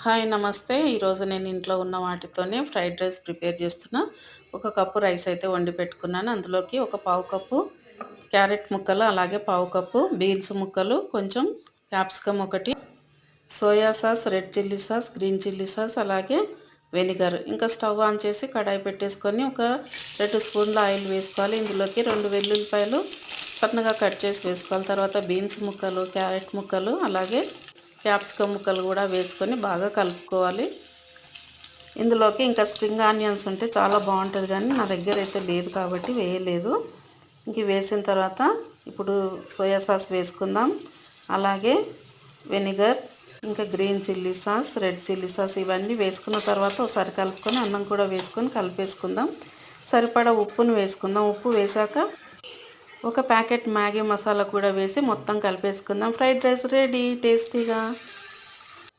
Hi నమస్తే. ఈరోజు నేను ఇంట్లో ఉన్న వాటితోనే ఫ్రైడ్ రైస్ ప్రిపేర్ చేస్తున్నా. ఒక కప్పు రైస్ అయితే వండి పెట్టుకున్నాను. అందులోకి ఒక పావు కప్పు క్యారెట్ ముక్కలు, అలాగే పావు కప్పు బీన్స్ ముక్కలు, కొంచెం క్యాప్సికమ్ ఒకటి, soya sauce, red chilli sauce, green chilli sauce, అలాగే వెనిగర్. ఇంకా స్టవ్ ఆన్ చేసి కడాయి పెట్టేసుకొని ఒక 2 స్పూన్ల ఆయిల్ వేసుకోవాలి. ఇందులోకి 2 వెల్లుల్లిపాయలు సన్నగా కట్ చేసి వేసుకోవాలి. తర్వాత బీన్స్ ముక్కలు, క్యారెట్ ముక్కలు, అలాగే క్యాప్సికమ్ ముక్కలు కూడా వేసుకొని బాగా కలుపుకోవాలి. ఇందులోకి ఇంకా స్ప్రింగ్ ఆనియన్స్ ఉంటే చాలా బాగుంటుంది, కానీ నా దగ్గర అయితే లేదు కాబట్టి వేయలేదు. ఇంక వేసిన తర్వాత ఇప్పుడు సోయా సాస్ వేసుకుందాం, అలాగే వెనిగర్, ఇంకా green chilli sauce, red chilli sauce ఇవన్నీ వేసుకున్న తర్వాత ఒకసారి కలుపుకొని అన్నం కూడా వేసుకొని కలిపేసుకుందాం. సరిపడా ఉప్పును వేసుకుందాం. ఉప్పు వేసాక ఒక ప్యాకెట్ మ్యాగీ మసాలా కూడా వేసి మొత్తం కలిపేసుకుందాం. ఫ్రైడ్ రైస్ రెడీ టేస్టీగా.